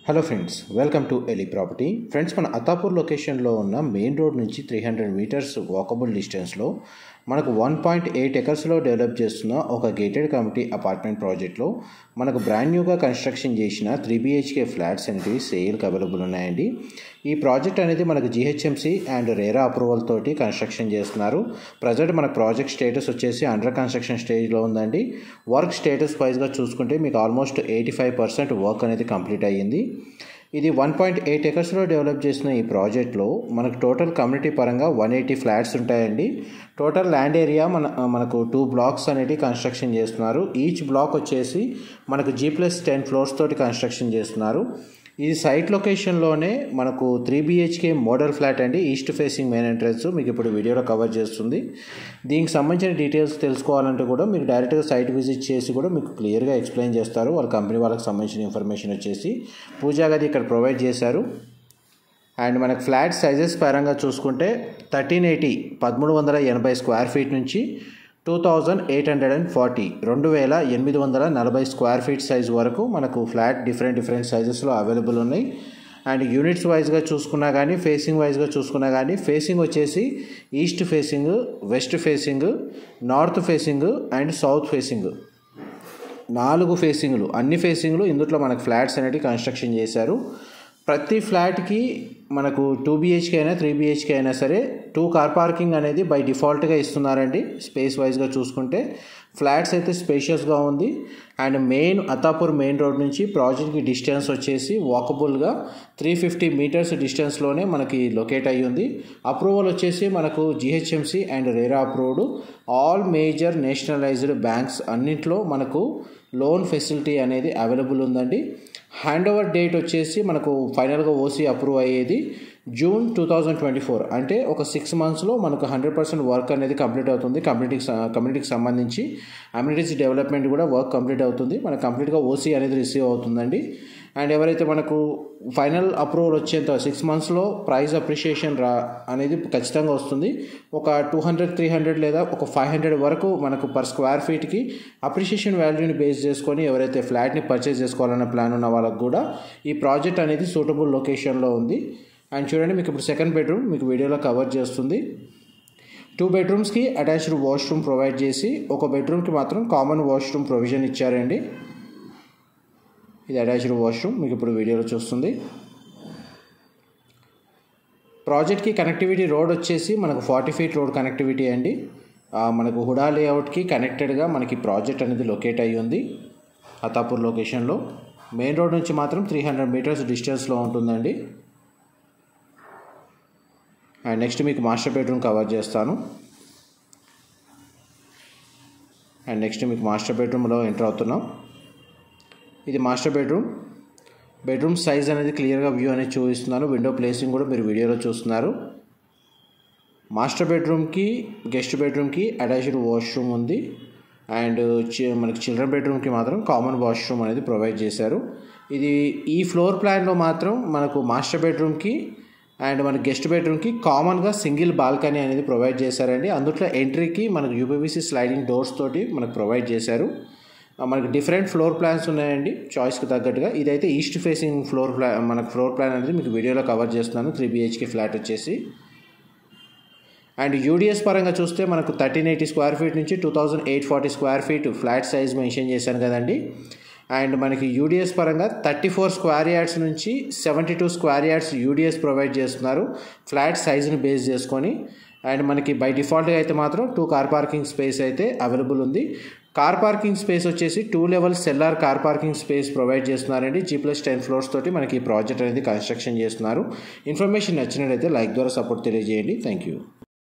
Hello friends, welcome to Eli property. Friends, మన అత్తాపూర్ లొకేషన్లో ఉన్న మెయిన్ రోడ్ నుంచి 300 మీటర్స్ వాకబుల్ డిస్టెన్స్లో మనకు 1.8 ఎకర్స్లో డెవలప్ చేస్తున్న ఒక గేటెడ్ కమ్యూనిటీ అపార్ట్మెంట్ ప్రాజెక్ట్లో మనకు బ్రాండ్ న్యూగా కన్స్ట్రక్షన్ చేసిన 3 BHK ఫ్లాట్స్ అనేవి సేల్కి అవైలబుల్ ఉన్నాయండి. ఈ ప్రాజెక్ట్ అనేది మనకు GHMC అండ్ రేరా అప్రూవల్ తోటి కన్స్ట్రక్షన్ చేస్తున్నారు. ప్రజెంట్ మన ప్రాజెక్ట్ స్టేటస్ వచ్చేసి అండర్ కన్స్ట్రక్షన్ స్టేజ్లో ఉందండి. వర్క్ స్టేటస్ వైజ్గా చూసుకుంటే మీకు ఆల్మోస్ట్ 85% వర్క్ అనేది కంప్లీట్ అయ్యింది. ఇది 1.8 ఎకర్స్లో డెవలప్ చేసిన ఈ ప్రాజెక్ట్లో మనకు టోటల్ కమ్యూనిటీ పరంగా 180 ఫ్లాట్స్ ఉంటాయండి. టోటల్ ల్యాండ్ ఏరియా మనకు 2 బ్లాక్స్ అనేవి కన్స్ట్రక్షన్ చేస్తున్నారు. ఈచ్ బ్లాక్ వచ్చేసి మనకు G+10 ఫ్లోర్స్ తోటి కన్స్ట్రక్షన్ చేస్తున్నారు. ఇది సైట్ లొకేషన్లోనే మనకు 3 BHK మోడల్ ఫ్లాట్ అండి. ఈస్ట్ ఫేసింగ్ మెయిన్ ఎంట్రన్స్ మీకు ఇప్పుడు వీడియోలో కవర్ చేస్తుంది. దీనికి సంబంధించిన డీటెయిల్స్ తెలుసుకోవాలంటే కూడా మీరు డైరెక్ట్గా సైట్ విజిట్ చేసి కూడా మీకు క్లియర్గా ఎక్స్ప్లెయిన్ చేస్తారు. వాళ్ళ కంపెనీ వాళ్ళకి సంబంధించిన ఇన్ఫర్మేషన్ వచ్చేసి పూజా గది ఇక్కడ ప్రొవైడ్ చేశారు. అండ్ మనకు ఫ్లాట్ సైజెస్ పరంగా చూసుకుంటే 1380 స్క్వేర్ ఫీట్ నుంచి 2840 2840 స్క్వేర్ ఫీట్ సైజ్ వరకు మనకు ఫ్లాట్ డిఫరెంట్ సైజెస్లో అవైలబుల్ ఉన్నాయి. అండ్ యూనిట్స్ వైజ్గా చూసుకున్నా కానీ ఫేసింగ్ వైజ్గా చూసుకున్నా కానీ ఫేసింగ్ వచ్చేసి east facing, west facing, north facing and south facing 4 ఫేసింగ్లు, అన్ని ఫేసింగ్లు ఇందులో మనకు ఫ్లాట్స్ అనేవి కన్స్ట్రక్షన్ చేశారు. ప్రతి ఫ్లాట్కి మనకు 2 BHK అయినా 3 BHK అయినా సరే 2 కార్ పార్కింగ్ అనేది బై డిఫాల్ట్గా ఇస్తున్నారండి. స్పేస్ వైజ్గా చూసుకుంటే ఫ్లాట్స్ అయితే స్పేషియస్గా ఉంది. అండ్ అత్తాపూర్ మెయిన్ రోడ్ నుంచి ప్రాజెక్ట్కి డిస్టెన్స్ వచ్చేసి వాకబుల్గా 350 మీటర్స్ డిస్టెన్స్లోనే మనకి లొకేట్ అయ్యి ఉంది. అప్రూవల్ వచ్చేసి మనకు GHMC and RERA approved. All major nationalised banks అన్నింటిలో మనకు లోన్ ఫెసిలిటీ అనేది అవైలబుల్ ఉందండి. హ్యాండ్ ఓవర్ డేట్ వచ్చేసి మనకు ఫైనల్గా OC అప్రూవ్ అయ్యేది జూన్ 2024. అంటే ఒక 6 మంత్స్లో మనకు 100% వర్క్ అనేది కంప్లీట్ అవుతుంది. కమ్యూనిటీకి సంబంధించి అమ్యూనిటీస్ డెవలప్మెంట్ కూడా వర్క్ కంప్లీట్ అవుతుంది. మనకు కంప్లీట్గా OC అనేది రిసీవ్ అవుతుందండి. అండ్ ఎవరైతే మనకు ఫైనల్ అప్రూవల్ వచ్చేంత 6 మంత్స్లో ప్రైస్ అప్రిషియేషన్ అనేది ఖచ్చితంగా వస్తుంది. ఒక 200, 300 లేదా ఒక 500 వరకు మనకు పర్ స్క్వేర్ ఫీట్కి అప్రిషియేషన్ వాల్యూని బేస్ చేసుకొని ఎవరైతే ఫ్లాట్ని పర్చేస్ చేసుకోవాలన్న ప్లాన్ ఉన్న వాళ్ళకు కూడా ఈ ప్రాజెక్ట్ అనేది సూటబుల్ లొకేషన్లో ఉంది. అండ్ చూడండి, మీకు ఇప్పుడు సెకండ్ బెడ్రూమ్ మీకు వీడియోలో కవర్ చేస్తుంది. 2 బెడ్రూమ్స్కి అటాచ్డ్ వాష్రూమ్ ప్రొవైడ్ చేసి ఒక బెడ్రూమ్కి మాత్రం కామన్ వాష్రూమ్ ప్రొవిజన్ ఇచ్చారండి. ఇది అటాచ్డ్ వాష్రూమ్ మీకు ఇప్పుడు వీడియోలో చూస్తుంది. ప్రాజెక్ట్కి కనెక్టివిటీ రోడ్ వచ్చేసి మనకు 40 ఫీట్ రోడ్ కనెక్టివిటీ అండి. మనకు హుడా లేఅవుట్కి కనెక్టెడ్గా మనకి ప్రాజెక్ట్ అనేది లొకేట్ అయ్యి ఉంది అత్తాపూర్ లొకేషన్లో. మెయిన్ రోడ్ నుంచి మాత్రం 300 మీటర్స్ డిస్టెన్స్లో ఉంటుందండి. అండ్ నెక్స్ట్ మీకు మాస్టర్ బెడ్రూమ్ కవర్ చేస్తాను. అండ్ నెక్స్ట్ మీకు మాస్టర్ బెడ్రూమ్లో ఎంటర్ అవుతున్నాం. ఇది మాస్టర్ బెడ్రూమ్ సైజ్ అనేది క్లియర్గా వ్యూ అనేది చూపిస్తున్నాను. విండో ప్లేసింగ్ కూడా మీరు వీడియోలో చూస్తున్నారు. మాస్టర్ బెడ్రూమ్కి గెస్ట్ బెడ్రూమ్కి అటాచ్డ్ వాష్రూమ్ ఉంది. అండ్ మనకి చిల్డ్రన్ బెడ్రూమ్కి మాత్రం కామన్ వాష్రూమ్ అనేది ప్రొవైడ్ చేశారు. ఇది ఈ ఫ్లోర్ ప్లాన్లో మాత్రం మనకు మాస్టర్ బెడ్రూమ్కి అండ్ మన గెస్ట్ బెడ్రూమ్కి కామన్గా సింగిల్ బాల్కనీ అనేది ప్రొవైడ్ చేశారండి. అందులో ఎంట్రీకి మనకు UPVC స్లైడింగ్ డోర్స్ తోటి మనకు ప్రొవైడ్ చేశారు. మనకి డిఫరెంట్ ఫ్లోర్ ప్లాన్స్ ఉన్నాయండి చాయిస్కి తగ్గట్టుగా. ఇదైతే ఈస్ట్ ఫేసింగ్ మనకు ఫ్లోర్ ప్లాన్ అనేది మీకు వీడియోలో కవర్ చేస్తున్నాను. 3 BHK ఫ్లాట్ వచ్చేసి. అండ్ UDS పరంగా చూస్తే మనకు 1380 స్క్వేర్ ఫీట్ నుంచి 2840 square feet flat size mention చేశాను కదండి. అండ్ మనకి UDS పరంగా 34 స్క్వేర్ యార్డ్స్ నుంచి 72 స్క్వేర్ యార్డ్స్ UDS ప్రొవైడ్ చేస్తున్నారు ఫ్లాట్ సైజుని బేస్ చేసుకొని. అండ్ మనకి బై డిఫాల్ట్గా అయితే మాత్రం 2 కార్ పార్కింగ్ స్పేస్ అయితే అవైలబుల్ ఉంది. కార్ పార్కింగ్ స్పేస్ వచ్చేసి 2 level cellar car parking space provide చేస్తున్నారండి. G+10 ఫ్లోర్స్ తోటి మనకి ఈ ప్రాజెక్ట్ అనేది కన్స్ట్రక్షన్ చేస్తున్నారు. ఇన్ఫర్మేషన్ నచ్చినట్లయితే లైక్ ద్వారా సపోర్ట్ తెలియజేయండి. Thank you.